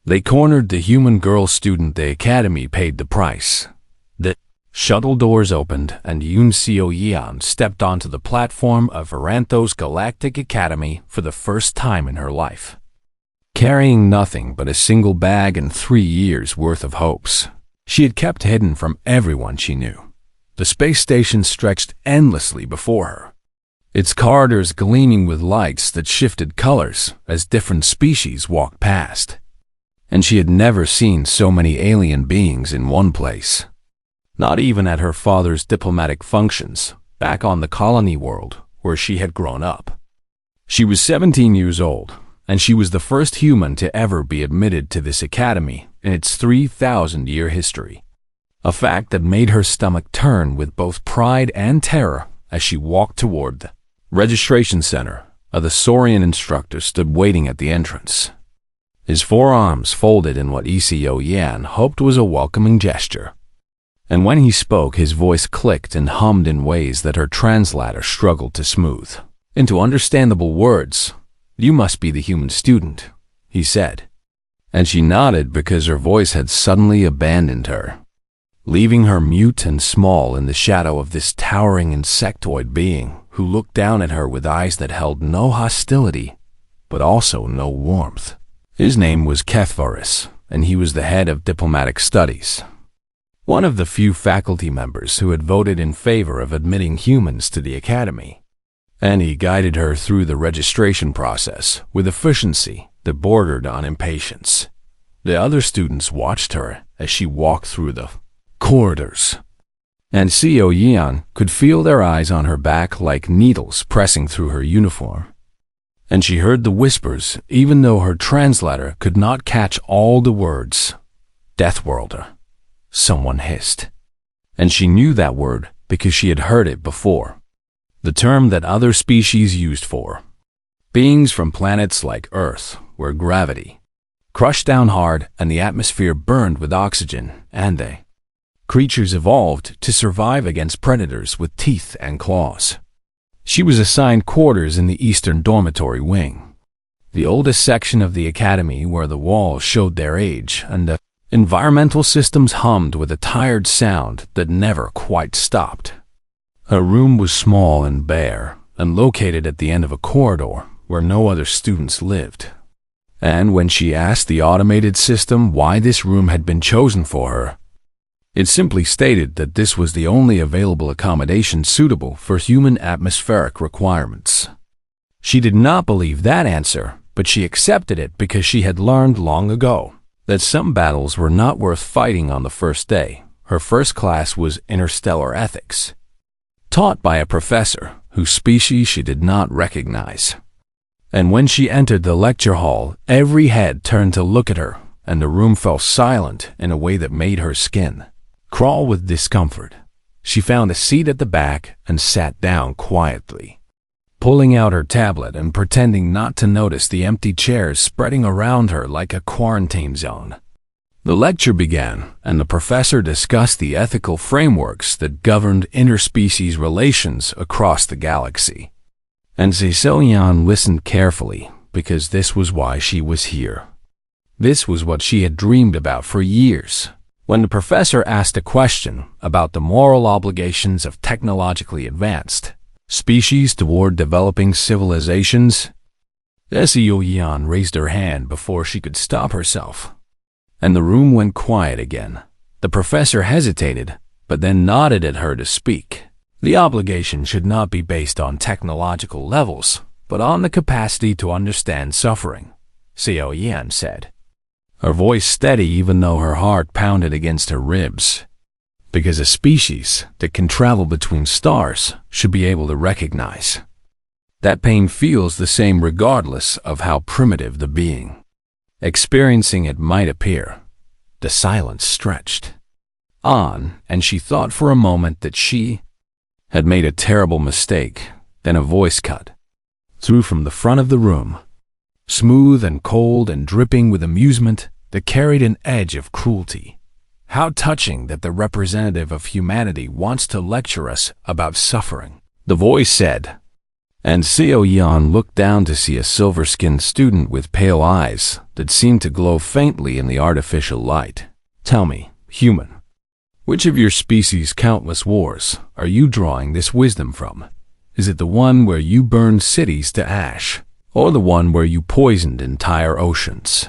They cornered the human girl student. The academy paid the price. The shuttle doors opened, and Yoon Seo-yeon stepped onto the platform of Varantho's Galactic Academy for the first time in her life, carrying nothing but a single bag and 3 years' worth of hopes she had kept hidden from everyone she knew. The space station stretched endlessly before her, its corridors gleaming with lights that shifted colors as different species walked past. And she had never seen so many alien beings in one place. Not even at her father's diplomatic functions, back on the colony world where she had grown up. She was 17 years old, and she was the first human to ever be admitted to this academy in its 3,000-year history. A fact that made her stomach turn with both pride and terror as she walked toward the registration center. The Saurian instructor stood waiting at the entrance, his forearms folded in what Seo-yeon hoped was a welcoming gesture. And when he spoke, his voice clicked and hummed in ways that her translator struggled to smooth into understandable words. "You must be the human student," he said. And she nodded because her voice had suddenly abandoned her, leaving her mute and small in the shadow of this towering insectoid being who looked down at her with eyes that held no hostility, but also no warmth. His name was Kethvaris, and he was the head of diplomatic studies, one of the few faculty members who had voted in favor of admitting humans to the academy. And he guided her through the registration process with efficiency that bordered on impatience. The other students watched her as she walked through the corridors, and Seo-yeon could feel their eyes on her back like needles pressing through her uniform. And she heard the whispers, even though her translator could not catch all the words. "Deathworlder," someone hissed. And she knew that word because she had heard it before. The term that other species used for beings from planets like Earth, where gravity crushed down hard and the atmosphere burned with oxygen, and they creatures evolved to survive against predators with teeth and claws. She was assigned quarters in the Eastern Dormitory Wing, the oldest section of the academy where the walls showed their age and the environmental systems hummed with a tired sound that never quite stopped. Her room was small and bare, and located at the end of a corridor where no other students lived. And when she asked the automated system why this room had been chosen for her, it simply stated that this was the only available accommodation suitable for human atmospheric requirements. She did not believe that answer, but she accepted it because she had learned long ago that some battles were not worth fighting on the first day. Her first class was Interstellar Ethics, taught by a professor whose species she did not recognize. And when she entered the lecture hall, every head turned to look at her, and the room fell silent in a way that made her skin crawl with discomfort. She found a seat at the back and sat down quietly, pulling out her tablet and pretending not to notice the empty chairs spreading around her like a quarantine zone. The lecture began, and the professor discussed the ethical frameworks that governed interspecies relations across the galaxy. And Seo-yeon listened carefully, because this was why she was here. This was what she had dreamed about for years. When the professor asked a question about the moral obligations of technologically advanced species toward developing civilizations, Seo-yeon raised her hand before she could stop herself, and the room went quiet again. The professor hesitated, but then nodded at her to speak. The obligation should not be based on technological levels, but on the capacity to understand suffering, Seo-yeon said, her voice steady even though her heart pounded against her ribs. Because a species that can travel between stars should be able to recognize that pain feels the same regardless of how primitive the being experiencing it might appear. The silence stretched on, and she thought for a moment that she had made a terrible mistake. Then a voice cut through from the front of the room, smooth and cold and dripping with amusement that carried an edge of cruelty. How touching that the representative of humanity wants to lecture us about suffering, the voice said. And Seo Yan looked down to see a silver-skinned student with pale eyes that seemed to glow faintly in the artificial light. Tell me, human, which of your species' countless wars are you drawing this wisdom from? Is it the one where you burned cities to ash, or the one where you poisoned entire oceans?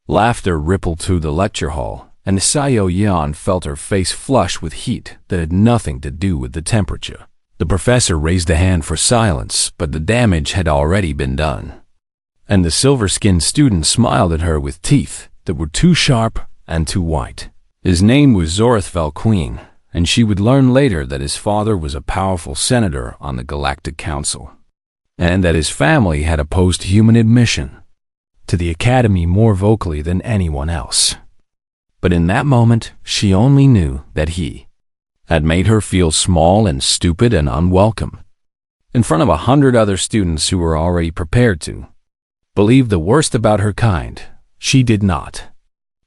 Laughter rippled through the lecture hall, and Seo Yan felt her face flush with heat that had nothing to do with the temperature. The professor raised a hand for silence, but the damage had already been done. And the silver-skinned student smiled at her with teeth that were too sharp and too white. His name was Zorithfel Queen, and she would learn later that his father was a powerful senator on the Galactic Council, and that his family had opposed human admission to the Academy more vocally than anyone else. But in that moment, she only knew that he had made her feel small and stupid and unwelcome, in front of 100 other students who were already prepared to believe the worst about her kind. She did not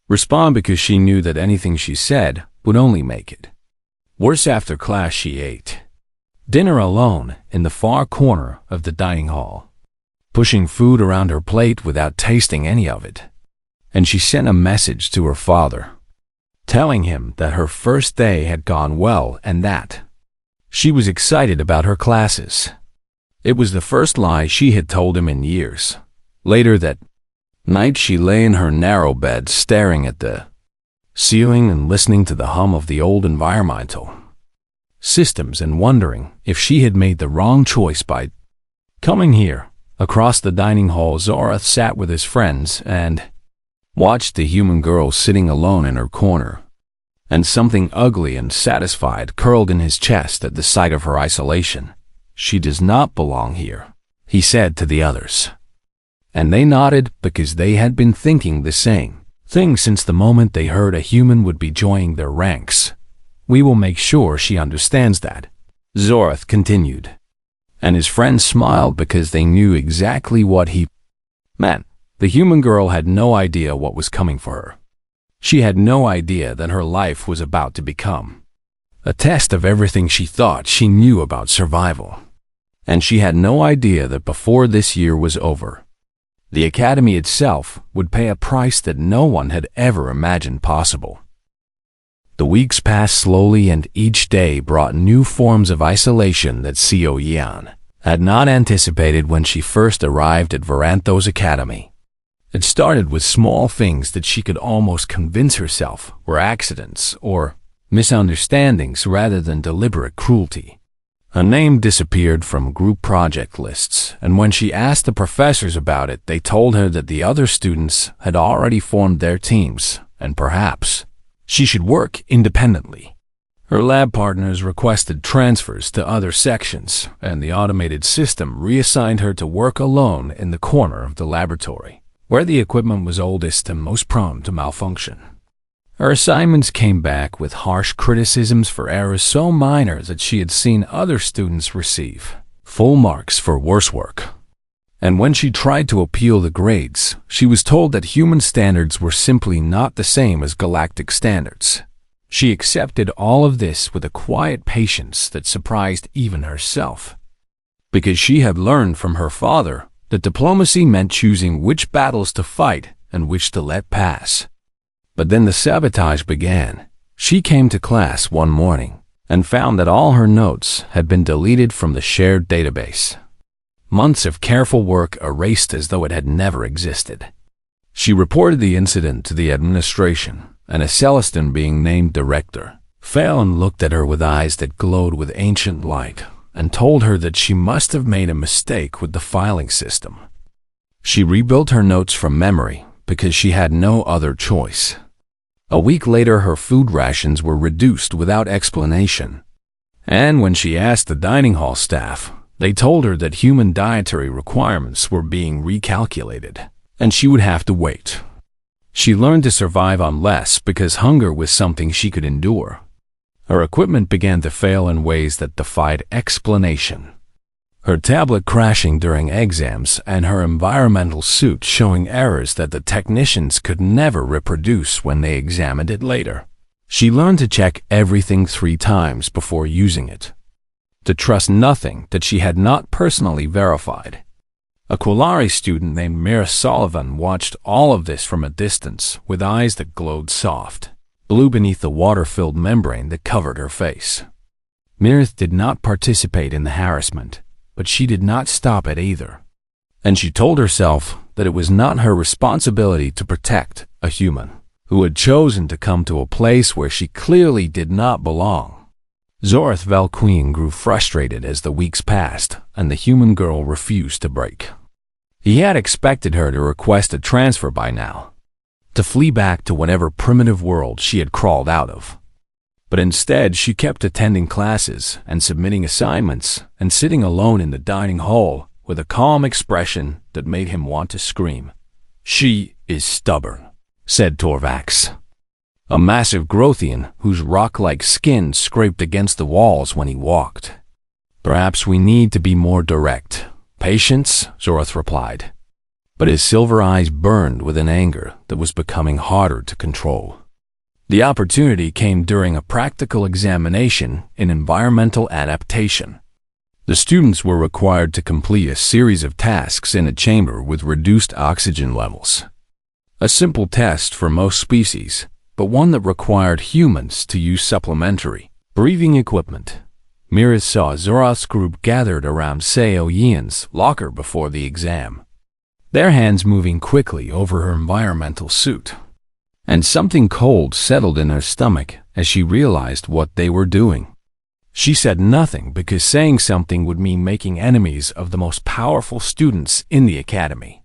respond because she knew that anything she said would only make it worse. After class, she ate dinner alone in the far corner of the dining hall, pushing food around her plate without tasting any of it. And she sent a message to her father, telling him that her first day had gone well and that she was excited about her classes. It was the first lie she had told him in years. Later that night, she lay in her narrow bed staring at the ceiling and listening to the hum of the old environmental systems and wondering if she had made the wrong choice by coming here. Across the dining hall, Zorith sat with his friends and watched the human girl sitting alone in her corner, and something ugly and satisfied curled in his chest at the sight of her isolation. She does not belong here, he said to the others. And they nodded because they had been thinking the same thing since the moment they heard a human would be joining their ranks. We will make sure she understands that, Zorith continued. And his friends smiled because they knew exactly what he meant. The human girl had no idea what was coming for her. She had no idea that her life was about to become a test of everything she thought she knew about survival. And she had no idea that before this year was over, the Academy itself would pay a price that no one had ever imagined possible. The weeks passed slowly, and each day brought new forms of isolation that Seo Yan had not anticipated when she first arrived at Varanthos Academy. It started with small things that she could almost convince herself were accidents or misunderstandings rather than deliberate cruelty. Her name disappeared from group project lists, and when she asked the professors about it, they told her that the other students had already formed their teams, and perhaps she should work independently. Her lab partners requested transfers to other sections, and the automated system reassigned her to work alone in the corner of the laboratory, where the equipment was oldest and most prone to malfunction. Her assignments came back with harsh criticisms for errors so minor that she had seen other students receive full marks for worse work. And when she tried to appeal the grades, she was told that human standards were simply not the same as galactic standards. She accepted all of this with a quiet patience that surprised even herself, because she had learned from her father that diplomacy meant choosing which battles to fight and which to let pass. But then the sabotage began. She came to class one morning and found that all her notes had been deleted from the shared database. Months of careful work erased as though it had never existed. She reported the incident to the administration, and a Celestin being named director fell and looked at her with eyes that glowed with ancient light and told her that she must have made a mistake with the filing system. She rebuilt her notes from memory because she had no other choice. A week later, her food rations were reduced without explanation, and when she asked the dining hall staff, they told her that human dietary requirements were being recalculated, and she would have to wait. She learned to survive on less because hunger was something she could endure. Her equipment began to fail in ways that defied explanation. Her tablet crashing during exams and her environmental suit showing errors that the technicians could never reproduce when they examined it later. She learned to check everything 3 times before using it. to trust nothing that she had not personally verified. A Quillari student named Mira Sullivan watched all of this from a distance with eyes that glowed soft, blue beneath the water-filled membrane that covered her face. Mirith did not participate in the harassment, but she did not stop it either. And she told herself that it was not her responsibility to protect a human who had chosen to come to a place where she clearly did not belong. Zorth Valqueen grew frustrated as the weeks passed and the human girl refused to break. He had expected her to request a transfer by now, to flee back to whatever primitive world she had crawled out of. But instead, she kept attending classes and submitting assignments and sitting alone in the dining hall with a calm expression that made him want to scream. "She is stubborn," said Torvax, a massive Grothian whose rock-like skin scraped against the walls when he walked. "Perhaps we need to be more direct." "Patience," Zorth replied. But his silver eyes burned with an anger that was becoming harder to control. The opportunity came during a practical examination in environmental adaptation. The students were required to complete a series of tasks in a chamber with reduced oxygen levels. A simple test for most species, but one that required humans to use supplementary breathing equipment. Miraz saw Zoroth's group gathered around Seo Yian's locker before the exam, their hands moving quickly over her environmental suit. And something cold settled in her stomach as she realized what they were doing. She said nothing because saying something would mean making enemies of the most powerful students in the academy.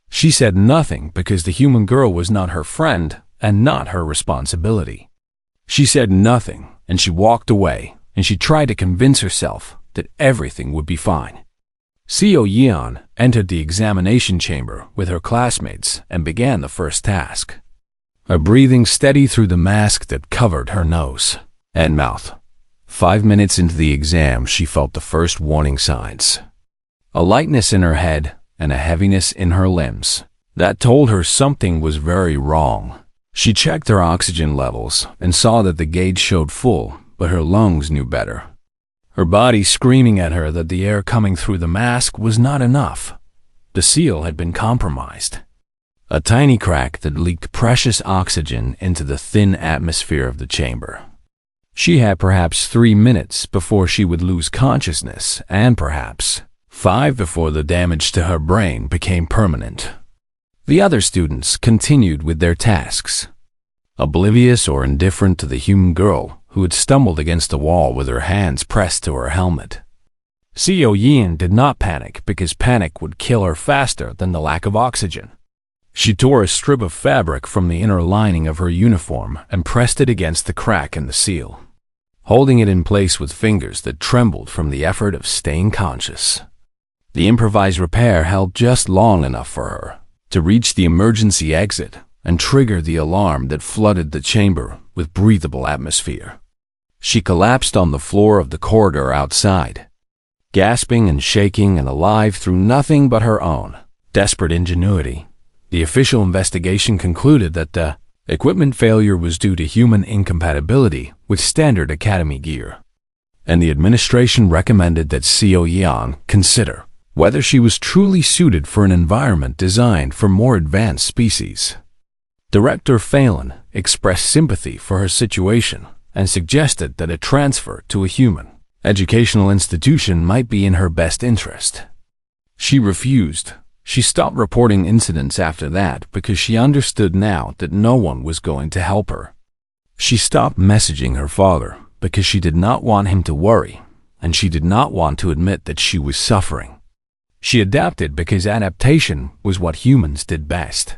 She said nothing because the human girl was not her friend and not her responsibility. She said nothing, and she walked away, and she tried to convince herself that everything would be fine. Seo Yian entered the examination chamber with her classmates and began the first task. Her breathing steady through the mask that covered her nose and mouth. 5 minutes into the exam, she felt the first warning signs. A lightness in her head and a heaviness in her limbs that told her something was very wrong. She checked her oxygen levels and saw that the gauge showed full, but her lungs knew better. Her body screaming at her that the air coming through the mask was not enough. The seal had been compromised. A tiny crack that leaked precious oxygen into the thin atmosphere of the chamber. She had perhaps 3 minutes before she would lose consciousness, and perhaps 5 before the damage to her brain became permanent. The other students continued with their tasks, oblivious or indifferent to the human girl who had stumbled against the wall with her hands pressed to her helmet. Seo Yian did not panic because panic would kill her faster than the lack of oxygen. She tore a strip of fabric from the inner lining of her uniform and pressed it against the crack in the seal, holding it in place with fingers that trembled from the effort of staying conscious. The improvised repair held just long enough for her to reach the emergency exit and trigger the alarm that flooded the chamber with breathable atmosphere. She collapsed on the floor of the corridor outside, gasping and shaking and alive through nothing but her own desperate ingenuity. The official investigation concluded that the equipment failure was due to human incompatibility with standard academy gear, and the administration recommended that Seo Yian consider whether she was truly suited for an environment designed for more advanced species. Director Phelan expressed sympathy for her situation and suggested that a transfer to a human educational institution might be in her best interest. She refused. She stopped reporting incidents after that because she understood now that no one was going to help her. She stopped messaging her father because she did not want him to worry, and she did not want to admit that she was suffering. She adapted because adaptation was what humans did best.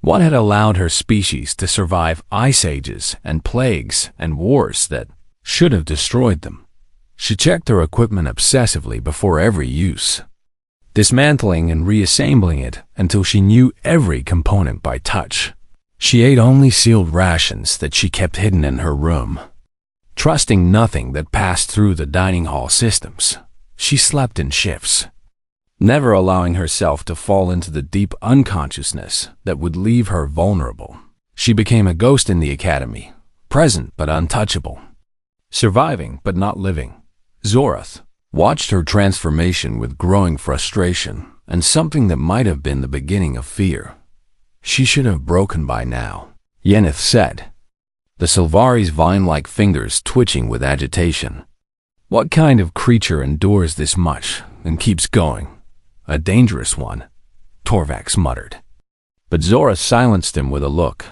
What had allowed her species to survive ice ages and plagues and wars that should have destroyed them. She checked her equipment obsessively before every use, dismantling and reassembling it until she knew every component by touch. She ate only sealed rations that she kept hidden in her room, trusting nothing that passed through the dining hall systems. She slept in shifts, never allowing herself to fall into the deep unconsciousness that would leave her vulnerable. She became a ghost in the academy, present but untouchable, surviving but not living. Zorath watched her transformation with growing frustration and something that might have been the beginning of fear. She should have broken by now, Yenneith said, the Sylvari's vine-like fingers twitching with agitation. What kind of creature endures this much and keeps going? A dangerous one, Torvax muttered. But Zorath silenced him with a look.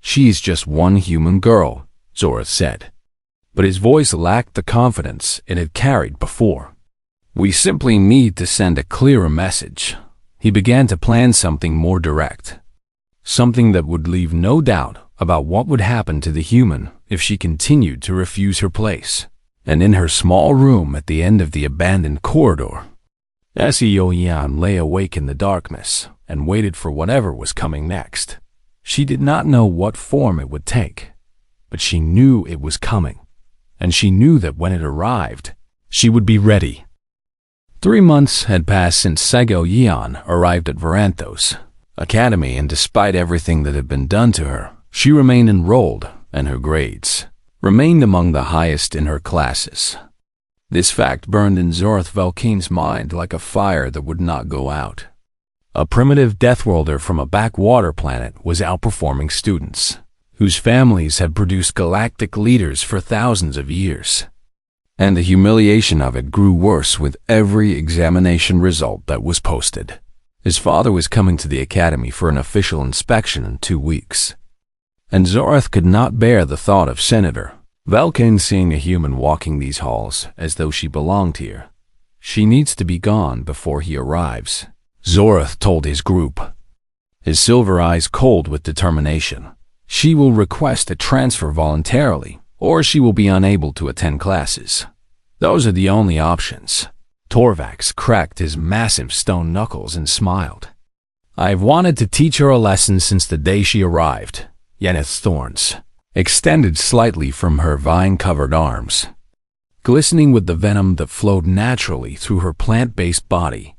She's just one human girl, Zorath said. But his voice lacked the confidence it had carried before. We simply need to send a clearer message. He began to plan something more direct. Something that would leave no doubt about what would happen to the human if she continued to refuse her place. And in her small room at the end of the abandoned corridor, Yan lay awake in the darkness and waited for whatever was coming next. She did not know what form it would take, but she knew it was coming, and she knew that when it arrived, she would be ready. 3 months had passed since Yan arrived at Varanthos Academy, and despite everything that had been done to her, she remained enrolled, and her grades remained among the highest in her classes. This fact burned in Zorath Valkine's mind like a fire that would not go out. A primitive deathworlder from a backwater planet was outperforming students, whose families had produced galactic leaders for thousands of years. And the humiliation of it grew worse with every examination result that was posted. His father was coming to the academy for an official inspection in 2 weeks. And Zorath could not bear the thought of Senator Valkine seeing a human walking these halls as though she belonged here. She needs to be gone before he arrives, Zorath told his group, his silver eyes cold with determination. She will request a transfer voluntarily, or she will be unable to attend classes. Those are the only options. Torvax cracked his massive stone knuckles and smiled. I've wanted to teach her a lesson since the day she arrived. Yenneith's thorns extended slightly from her vine-covered arms, glistening with the venom that flowed naturally through her plant-based body.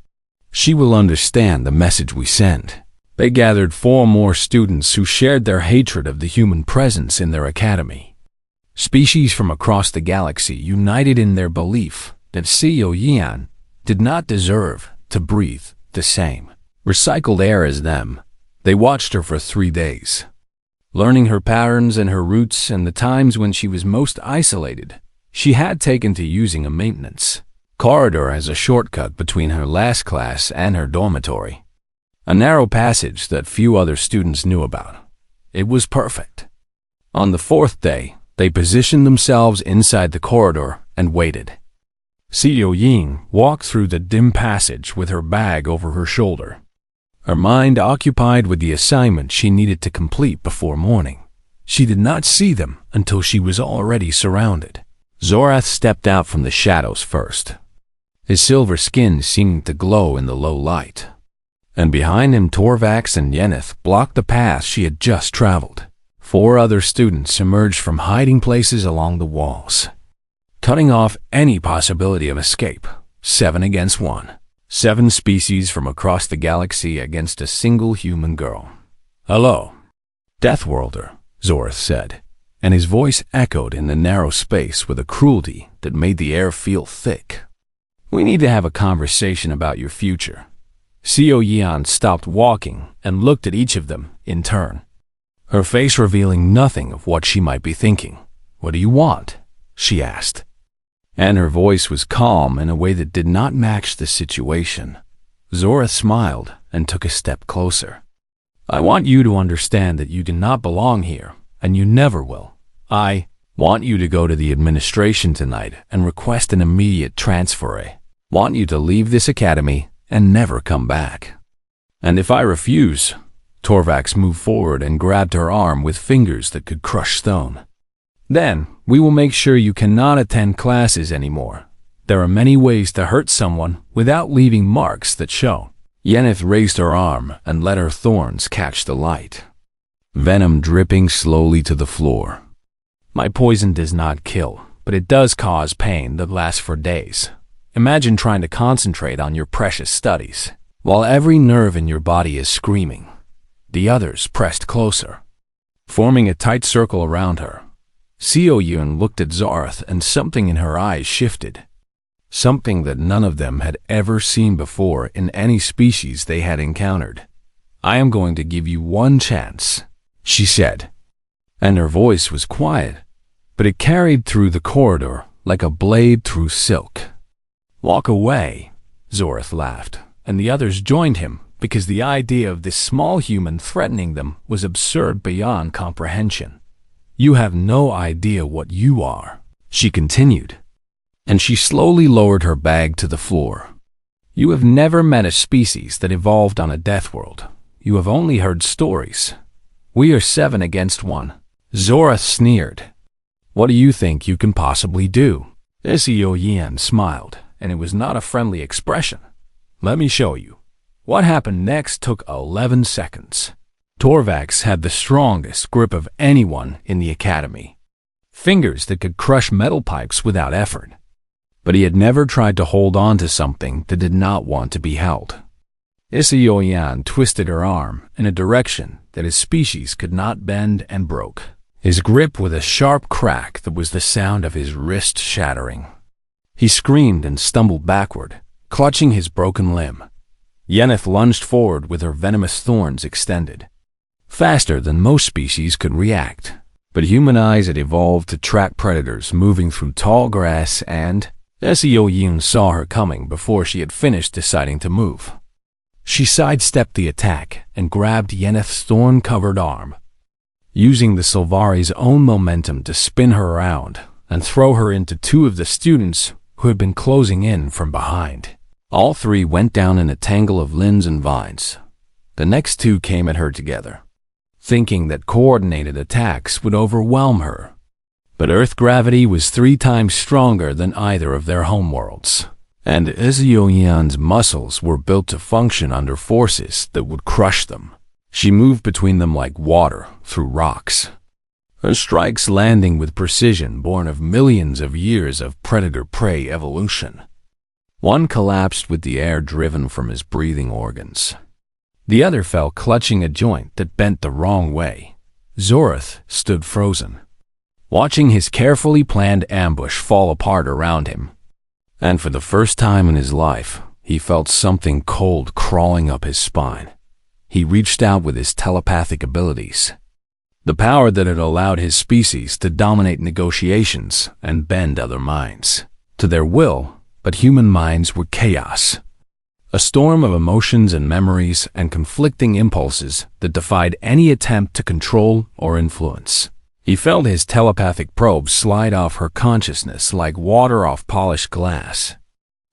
She will understand the message we send. They gathered 4 more students who shared their hatred of the human presence in their academy. Species from across the galaxy united in their belief that Yan did not deserve to breathe the same recycled air as them. They watched her for 3 days, learning her patterns and her routes and the times when she was most isolated. She had taken to using a maintenance corridor as a shortcut between her last class and her dormitory, a narrow passage that few other students knew about. It was perfect. On the 4th day, they positioned themselves inside the corridor and waited. Ying walked through the dim passage with her bag over her shoulder, her mind occupied with the assignment she needed to complete before morning. She did not see them until she was already surrounded. Zorath stepped out from the shadows first, his silver skin seeming to glow in the low light. And behind him, Torvax and Yenneith blocked the path she had just traveled. 4 other students emerged from hiding places along the walls, cutting off any possibility of escape. 7 against 1. 7 species from across the galaxy against a single human girl. Hello, Deathworlder, Zorath said, and his voice echoed in the narrow space with a cruelty that made the air feel thick. We need to have a conversation about your future. Yan stopped walking and looked at each of them in turn, her face revealing nothing of what she might be thinking. What do you want? She asked, and her voice was calm in a way that did not match the situation. Zorath smiled and took a step closer. I want you to understand that you do not belong here, and you never will. I want you to go to the administration tonight and request an immediate transfer. I want you to leave this academy and never come back. And if I refuse, Torvax moved forward and grabbed her arm with fingers that could crush stone. Then we will make sure you cannot attend classes anymore. There are many ways to hurt someone without leaving marks that show. Yenneith raised her arm and let her thorns catch the light, venom dripping slowly to the floor. My poison does not kill, but it does cause pain that lasts for days. Imagine trying to concentrate on your precious studies, while every nerve in your body is screaming. The others pressed closer, forming a tight circle around her. Yun looked at Zorath and something in her eyes shifted. something that none of them had ever seen before in any species they had encountered. "I am going to give you one chance," she said, and her voice was quiet, but it carried through the corridor like a blade through silk. "Walk away," Zorath laughed, and the others joined him because the idea of this small human threatening them was absurd beyond comprehension. "You have no idea what you are," she continued, and she slowly lowered her bag to the floor. "You have never met a species that evolved on a death world. You have only heard stories. We are 7 against 1. Zorath sneered. "What do you think you can possibly do?" Seo Yan smiled, and it was not a friendly expression. "Let me show you." What happened next took 11 seconds. Torvax had the strongest grip of anyone in the academy. Fingers that could crush metal pipes without effort. But he had never tried to hold on to something that did not want to be held. Seo Yan twisted her arm in a direction that his species could not bend and broke. His grip with a sharp crack that was the sound of his wrist shattering. He screamed and stumbled backward, clutching his broken limb. Yenneith lunged forward with her venomous thorns extended. Faster than most species could react, but human eyes had evolved to track predators moving through tall grass, and Seo Yan saw her coming before she had finished deciding to move. She sidestepped the attack and grabbed Yenneith's thorn-covered arm, using the Sylvari's own momentum to spin her around and throw her into 2 of the students who had been closing in from behind. All 3 went down in a tangle of limbs and vines. The next 2 came at her together, thinking that coordinated attacks would overwhelm her. But Earth gravity was 3 times stronger than either of their homeworlds, and Seo Yan's muscles were built to function under forces that would crush them. She moved between them like water through rocks, her strikes landing with precision born of millions of years of predator-prey evolution. One collapsed with the air driven from his breathing organs. The other fell clutching a joint that bent the wrong way. Zorath stood frozen, watching his carefully planned ambush fall apart around him. And for the first time in his life, he felt something cold crawling up his spine. He reached out with his telepathic abilities, the power that had allowed his species to dominate negotiations and bend other minds to their will. But human minds were chaos, a storm of emotions and memories and conflicting impulses that defied any attempt to control or influence. He felt his telepathic probe slide off her consciousness like water off polished glass,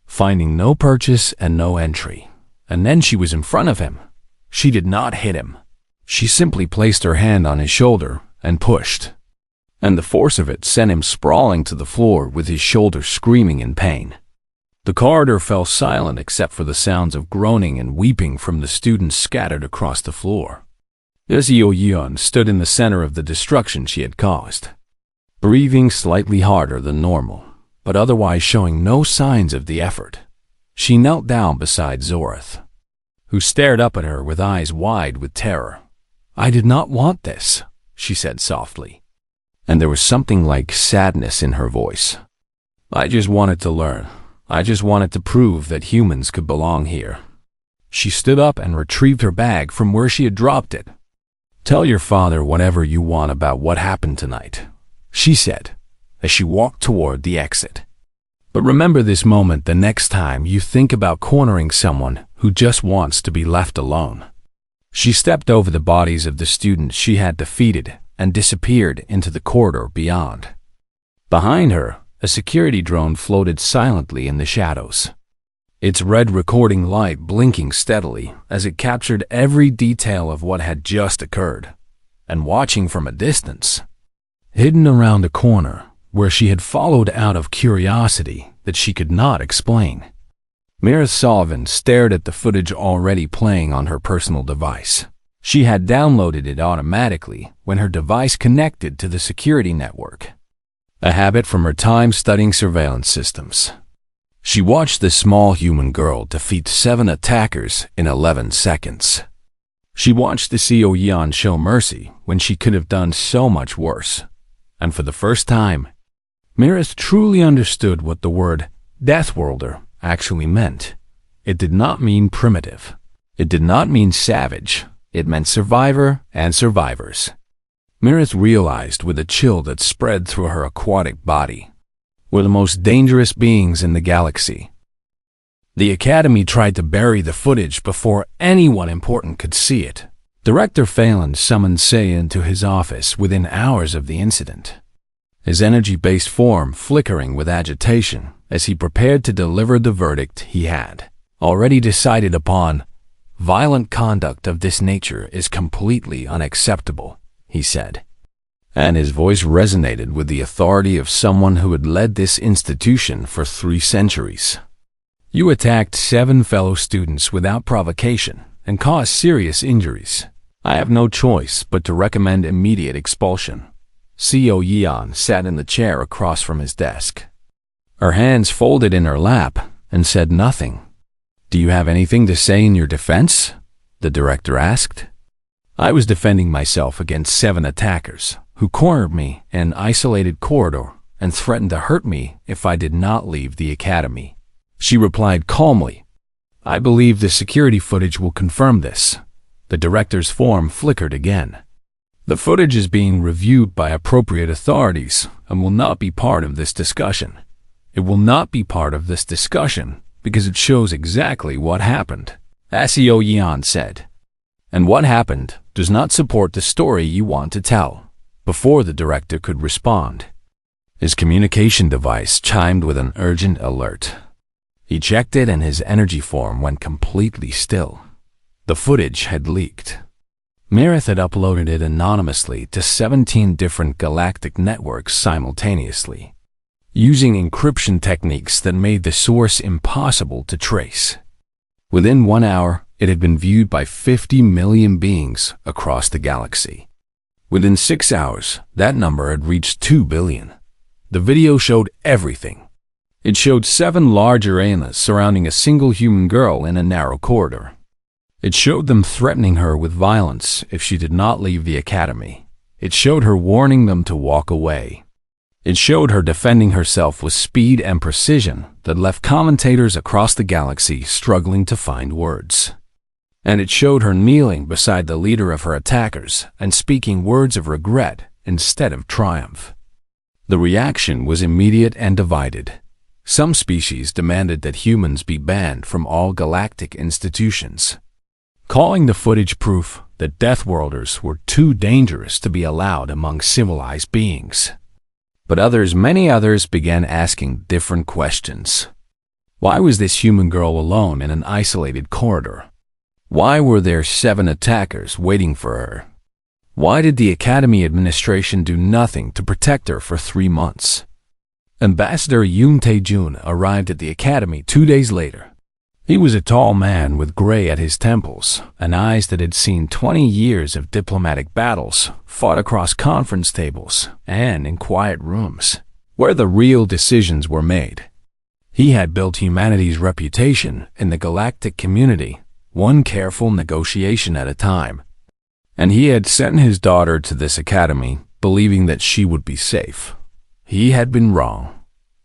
finding no purchase and no entry. And then she was in front of him. She did not hit him. She simply placed her hand on his shoulder and pushed, and the force of it sent him sprawling to the floor with his shoulder screaming in pain. The corridor fell silent except for the sounds of groaning and weeping from the students scattered across the floor. Seo Yan stood in the center of the destruction she had caused, breathing slightly harder than normal, but otherwise showing no signs of the effort. She knelt down beside Zorath, who stared up at her with eyes wide with terror. "I did not want this," she said softly, and there was something like sadness in her voice. "I just wanted to learn. I just wanted to prove that humans could belong here." She stood up and retrieved her bag from where she had dropped it. "Tell your father whatever you want about what happened tonight," she said, as she walked toward the exit. "But remember this moment the next time you think about cornering someone who just wants to be left alone." She stepped over the bodies of the students she had defeated and disappeared into the corridor beyond. Behind her, a security drone floated silently in the shadows, its red recording light blinking steadily as it captured every detail of what had just occurred. And watching from a distance, hidden around a corner where she had followed out of curiosity that she could not explain, Mira Sullivan stared at the footage already playing on her personal device. She had downloaded it automatically when her device connected to the security network, a habit from her time studying surveillance systems. She watched the small human girl defeat 7 attackers in 11 seconds. She watched the Seo Yan show mercy when she could have done so much worse. And for the first time, Mirith truly understood what the word Deathworlder actually meant. It did not mean primitive. It did not mean savage. It meant survivor and survivors. Mirith realized with a chill that spread through her aquatic body. We're the most dangerous beings in the galaxy. The Academy tried to bury the footage before anyone important could see it. Director Phelan summoned Sei into his office within hours of the incident, his energy-based form flickering with agitation as he prepared to deliver the verdict he had already decided upon. Violent conduct of this nature is completely unacceptable, he said, and his voice resonated with the authority of someone who had led this institution for 3 centuries. You attacked 7 fellow students without provocation and caused serious injuries. I have no choice but to recommend immediate expulsion. CO Yeon sat in the chair across from his desk, her hands folded in her lap, and said nothing. Do you have anything to say in your defense? The director asked. I was defending myself against 7 attackers who cornered me in an isolated corridor and threatened to hurt me if I did not leave the academy. She replied calmly. I believe the security footage will confirm this. The director's form flickered again. The footage is being reviewed by appropriate authorities and will not be part of this discussion. It will not be part of this discussion because it shows exactly what happened, Asio Yeon said. And what happened does not support the story you want to tell. Before the director could respond, his communication device chimed with an urgent alert. He checked it and his energy form went completely still. The footage had leaked. Mirith had uploaded it anonymously to 17 different galactic networks simultaneously, using encryption techniques that made the source impossible to trace. Within 1 hour, it had been viewed by 50 million beings across the galaxy. Within 6 hours, that number had reached 2 billion. The video showed everything. It showed 7 large arenas surrounding a single human girl in a narrow corridor. It showed them threatening her with violence if she did not leave the academy. It showed her warning them to walk away. It showed her defending herself with speed and precision that left commentators across the galaxy struggling to find words. And it showed her kneeling beside the leader of her attackers and speaking words of regret instead of triumph. The reaction was immediate and divided. Some species demanded that humans be banned from all galactic institutions, calling the footage proof that Deathworlders were too dangerous to be allowed among civilized beings. But many others began asking different questions. Why was this human girl alone in an isolated corridor? Why were there 7 attackers waiting for her? Why did the Academy administration do nothing to protect her for 3 months? Ambassador Yoon Tae-jun arrived at the Academy 2 days later. He was a tall man with gray at his temples and eyes that had seen 20 years of diplomatic battles fought across conference tables and in quiet rooms, where the real decisions were made. He had built humanity's reputation in the galactic community, one careful negotiation at a time. And he had sent his daughter to this academy, believing that she would be safe. He had been wrong,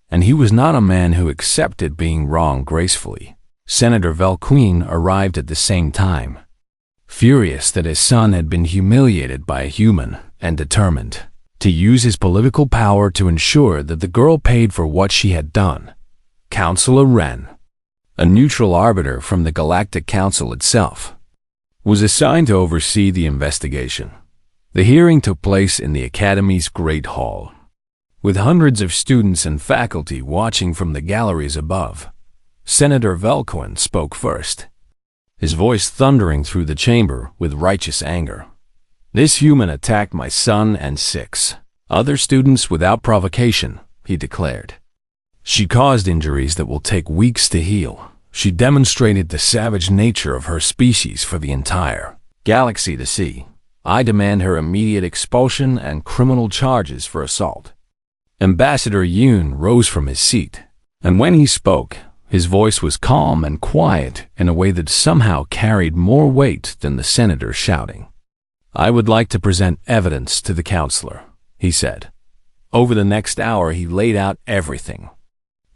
and he was not a man who accepted being wrong gracefully. Senator Velqueen arrived at the same time, furious that his son had been humiliated by a human and determined to use his political power to ensure that the girl paid for what she had done. Counselor Ren, a neutral arbiter from the Galactic Council itself, was assigned to oversee the investigation. The hearing took place in the Academy's Great Hall, with hundreds of students and faculty watching from the galleries above. Senator Velqueen spoke first, his voice thundering through the chamber with righteous anger. This human attacked my son and 6 other students without provocation, he declared. She caused injuries that will take weeks to heal. She demonstrated the savage nature of her species for the entire galaxy to see. I demand her immediate expulsion and criminal charges for assault. Ambassador Yoon rose from his seat, and when he spoke, his voice was calm and quiet in a way that somehow carried more weight than the senator shouting. I would like to present evidence to the counselor, he said. Over the next hour, he laid out everything.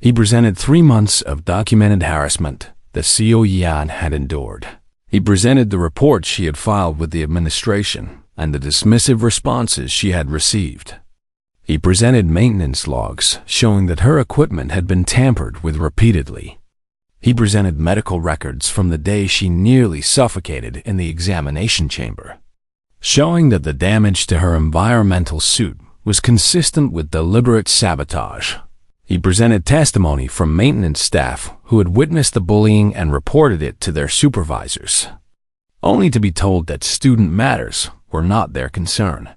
He presented 3 months of documented harassment that Seo Yan had endured. He presented the reports she had filed with the administration and the dismissive responses she had received. He presented maintenance logs showing that her equipment had been tampered with repeatedly. He presented medical records from the day she nearly suffocated in the examination chamber, showing that the damage to her environmental suit was consistent with deliberate sabotage. He presented testimony from maintenance staff who had witnessed the bullying and reported it to their supervisors, only to be told that student matters were not their concern.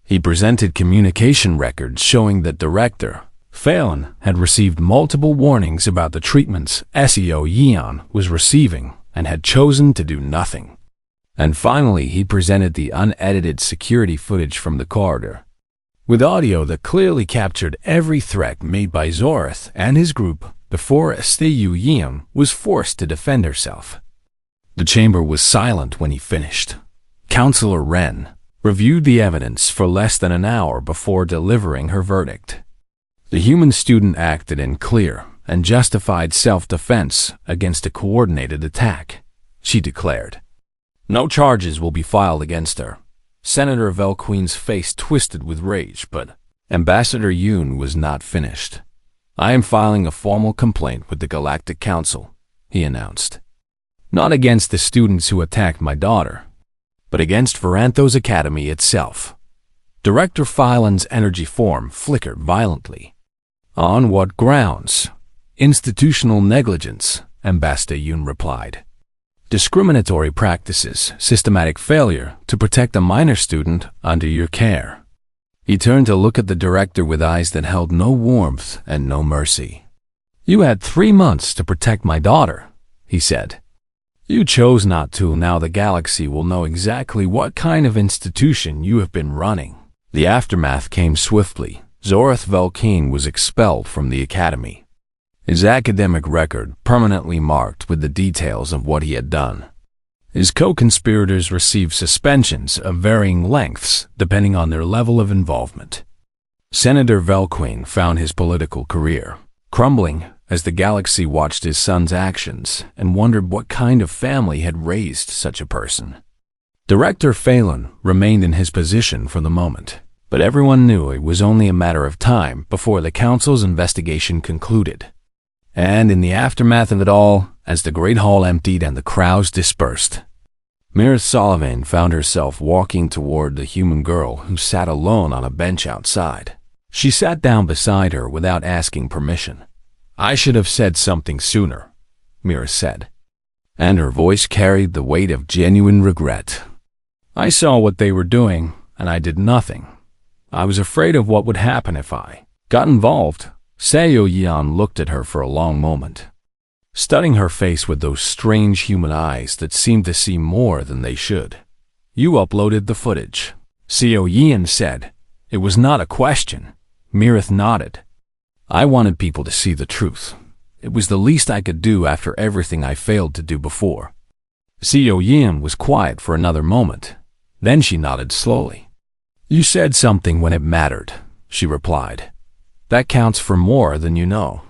He presented communication records showing that Director Phelan had received multiple warnings about the treatments Seo Yan was receiving and had chosen to do nothing. And finally, he presented the unedited security footage from the corridor, with audio that clearly captured every threat made by Zorth and his group before Seo Yan was forced to defend herself. The chamber was silent when he finished. Counselor Ren reviewed the evidence for less than an hour before delivering her verdict. The human student acted in clear and justified self-defense against a coordinated attack, she declared. No charges will be filed against her. Senator Velqueen's face twisted with rage, but Ambassador Yoon was not finished. I am filing a formal complaint with the Galactic Council, he announced. Not against the students who attacked my daughter, but against Varanthos Academy itself. Director Phelan's energy form flickered violently. On what grounds? Institutional negligence, Ambassador Yoon replied. Discriminatory practices, systematic failure to protect a minor student under your care. He turned to look at the director with eyes that held no warmth and no mercy. You had 3 months to protect my daughter, he said. You chose not to. Now the galaxy will know exactly what kind of institution you have been running. The aftermath came swiftly. Zorth Velqueen was expelled from the academy, his academic record permanently marked with the details of what he had done. His co-conspirators received suspensions of varying lengths depending on their level of involvement. Senator Velqueen found his political career crumbling as the galaxy watched his son's actions and wondered what kind of family had raised such a person. Director Phelan remained in his position for the moment, but everyone knew it was only a matter of time before the council's investigation concluded. And in the aftermath of it all, as the great hall emptied and the crowds dispersed, Mirth Sullivan found herself walking toward the human girl who sat alone on a bench outside. She sat down beside her without asking permission. I should have said something sooner, Mirth said, and her voice carried the weight of genuine regret. I saw what they were doing, and I did nothing. I was afraid of what would happen if I got involved. Seo Yan looked at her for a long moment, studying her face with those strange human eyes that seemed to see more than they should. You uploaded the footage, Seo Yan said. It was not a question. Mirth nodded. I wanted people to see the truth. It was the least I could do after everything I failed to do before. Seo Yan was quiet for another moment. Then she nodded slowly. You said something when it mattered, she replied. That counts for more than you know.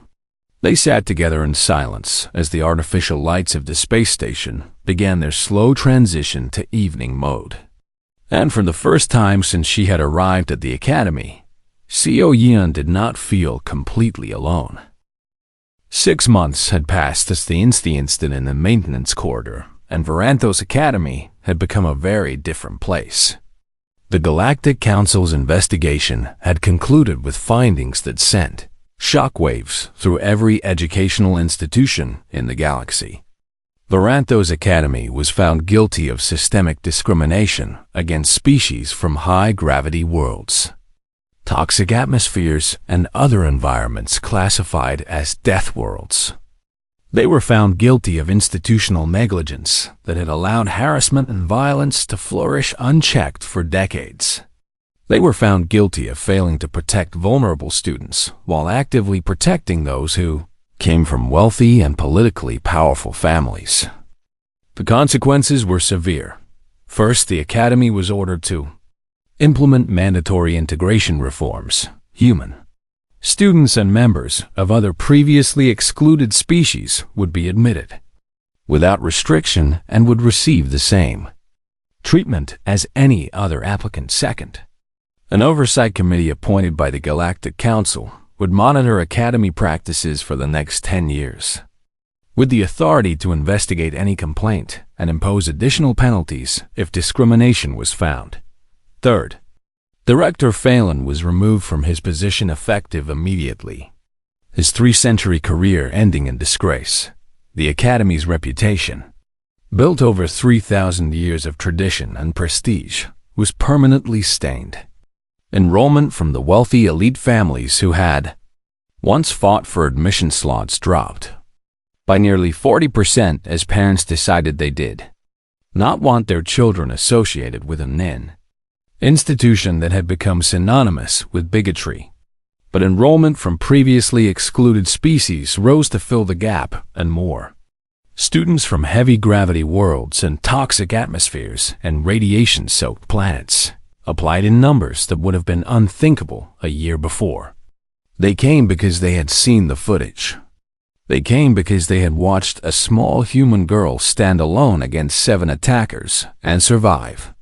They sat together in silence as the artificial lights of the space station began their slow transition to evening mode. And for the first time since she had arrived at the academy, Seo Yan did not feel completely alone. 6 months had passed since the incident in the maintenance corridor, and Varanthos Academy had become a very different place. The Galactic Council's investigation had concluded with findings that sent shockwaves through every educational institution in the galaxy. Varanthos Academy was found guilty of systemic discrimination against species from high-gravity worlds, toxic atmospheres, and other environments classified as death worlds. They were found guilty of institutional negligence that had allowed harassment and violence to flourish unchecked for decades. They were found guilty of failing to protect vulnerable students while actively protecting those who came from wealthy and politically powerful families. The consequences were severe. First, the Academy was ordered to implement mandatory integration reforms, human Students and members of other previously excluded species would be admitted without restriction and would receive the same treatment as any other applicant. Second, an oversight committee appointed by the Galactic Council would monitor Academy practices for the next 10 years, with the authority to investigate any complaint and impose additional penalties if discrimination was found. Third, Director Phelan was removed from his position effective immediately, his 3-century career ending in disgrace. The Academy's reputation, built over 3,000 years of tradition and prestige, was permanently stained. Enrollment from the wealthy elite families who had once fought for admission slots dropped by nearly 40% as parents decided they did not want their children associated with an institution that had become synonymous with bigotry. But enrollment from previously excluded species rose to fill the gap, and more students from heavy gravity worlds and toxic atmospheres and radiation-soaked planets applied in numbers that would have been unthinkable a year before. They came because they had seen the footage. They came because they had watched a small human girl stand alone against 7 attackers and survive.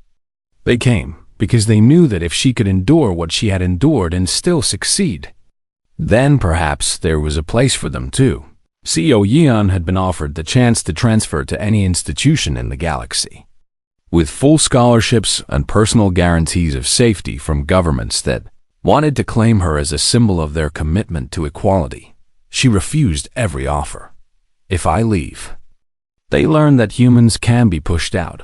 They came because they knew that if she could endure what she had endured and still succeed, then perhaps there was a place for them too. CEO Yeon had been offered the chance to transfer to any institution in the galaxy, with full scholarships and personal guarantees of safety from governments that wanted to claim her as a symbol of their commitment to equality. She refused every offer. If I leave, they learn that humans can be pushed out,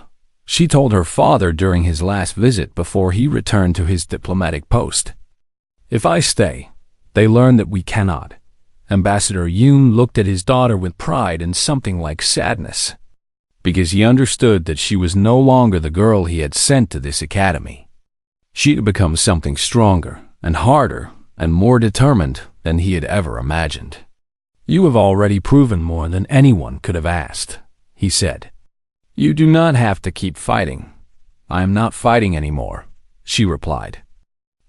she told her father during his last visit before he returned to his diplomatic post. If I stay, they learn that we cannot. Ambassador Yoon looked at his daughter with pride and something like sadness, because he understood that she was no longer the girl he had sent to this academy. She had become something stronger and harder and more determined than he had ever imagined. You have already proven more than anyone could have asked, he said. You do not have to keep fighting. I am not fighting anymore, she replied.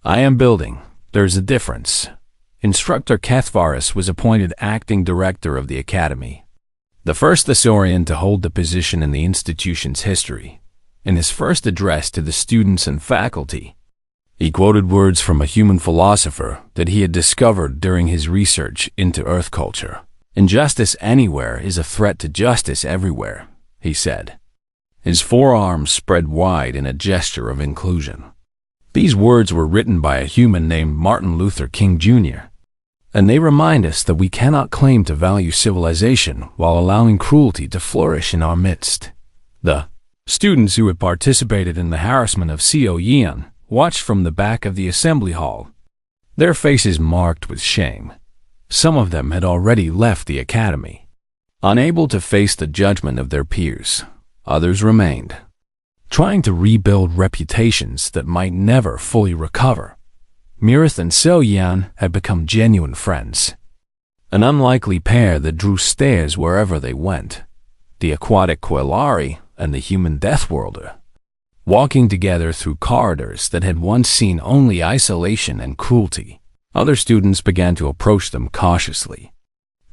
I am building. There's a difference. Instructor Cathvaris was appointed acting director of the academy, the first Thesaurian to hold the position in the institution's history. In his first address to the students and faculty, he quoted words from a human philosopher that he had discovered during his research into Earth culture. Injustice anywhere is a threat to justice everywhere, he said. His forearms spread wide in a gesture of inclusion. These words were written by a human named Martin Luther King Jr., and they remind us that we cannot claim to value civilization while allowing cruelty to flourish in our midst. The students who had participated in the harassment of Seo Yeon watched from the back of the assembly hall, their faces marked with shame. Some of them had already left the academy, unable to face the judgment of their peers. Others remained, trying to rebuild reputations that might never fully recover. Mirith and Seo Yeon had become genuine friends, an unlikely pair that drew stares wherever they went. The aquatic Quelari and the human Death Worlder, walking together through corridors that had once seen only isolation and cruelty. Other students began to approach them cautiously,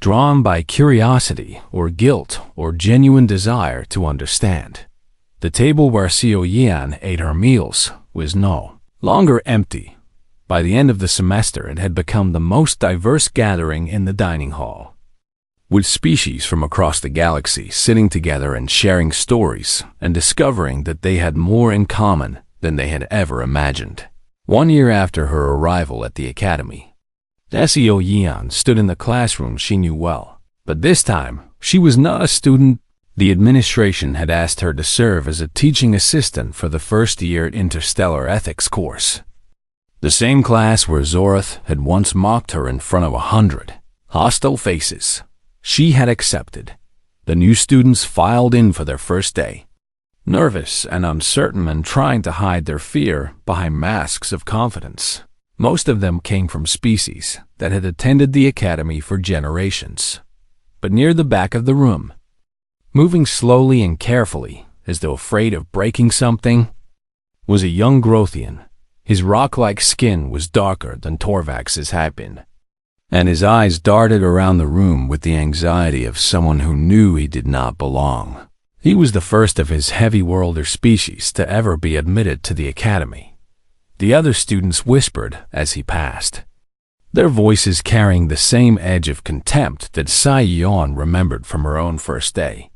drawn by curiosity or guilt or genuine desire to understand. The table where Seo Yeon ate her meals was no longer empty. By the end of the semester, it had become the most diverse gathering in the dining hall, with species from across the galaxy sitting together and sharing stories and discovering that they had more in common than they had ever imagined. 1 year after her arrival at the academy, Seo Yeon stood in the classroom she knew well, but this time she was not a student. The administration had asked her to serve as a teaching assistant for the first-year interstellar ethics course, the same class where Zorath had once mocked her in front of 100 hostile faces. She had accepted. The new students filed in for their first day, nervous and uncertain and trying to hide their fear behind masks of confidence. Most of them came from species that had attended the academy for generations. But near the back of the room, moving slowly and carefully, as though afraid of breaking something, was a young Grothian. His rock-like skin was darker than Torvax's had been, and his eyes darted around the room with the anxiety of someone who knew he did not belong. He was the first of his heavy worlder species to ever be admitted to the academy. The other students whispered as he passed, their voices carrying the same edge of contempt that Sai-Yeon remembered from her own first day.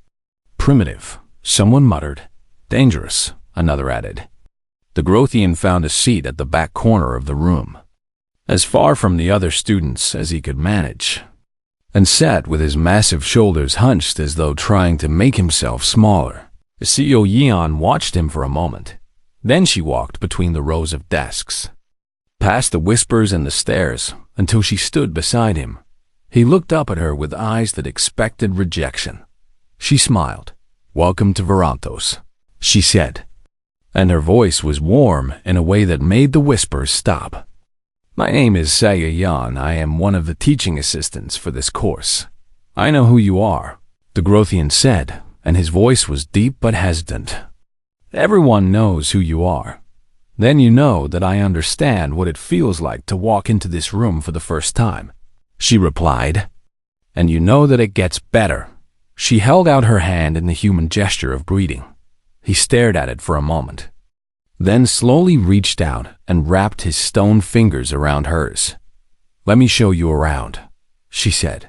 Primitive, someone muttered. Dangerous, another added. The Grothian found a seat at the back corner of the room, as far from the other students as he could manage, and sat with his massive shoulders hunched as though trying to make himself smaller. Seo Yeon watched him for a moment. Then she walked between the rows of desks, past the whispers and the stares, until she stood beside him. He looked up at her with eyes that expected rejection. She smiled. "Welcome to Varanthos," she said, and her voice was warm in a way that made the whispers stop. "My name is Sayayan. I am one of the teaching assistants for this course." "I know who you are," the Grothian said, and his voice was deep but hesitant. "Everyone knows who you are. Then you know that I understand what it feels like to walk into this room for the first time," she replied. "And you know that it gets better." She held out her hand in the human gesture of greeting. He stared at it for a moment, then slowly reached out and wrapped his stone fingers around hers. "Let me show you around," she said.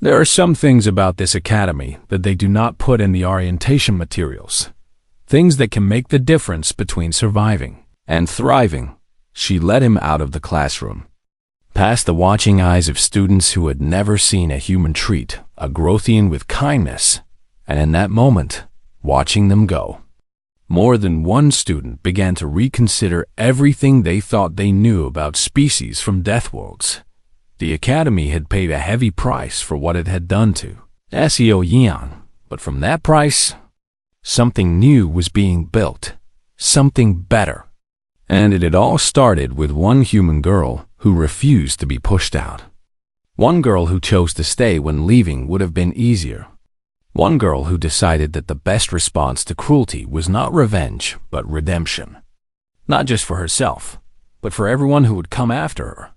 "There are some things about this academy that they do not put in the orientation materials. Things that can make the difference between surviving and thriving." She led him out of the classroom, past the watching eyes of students who had never seen a human treat a Grothian with kindness, and in that moment, watching them go, more than one student began to reconsider everything they thought they knew about species from Death Worlds. The academy had paid a heavy price for what it had done to Seo Yeon, but from that price, something new was being built, something better. And it had all started with one human girl who refused to be pushed out. One girl who chose to stay when leaving would have been easier. One girl who decided that the best response to cruelty was not revenge, but redemption. Not just for herself, but for everyone who would come after her.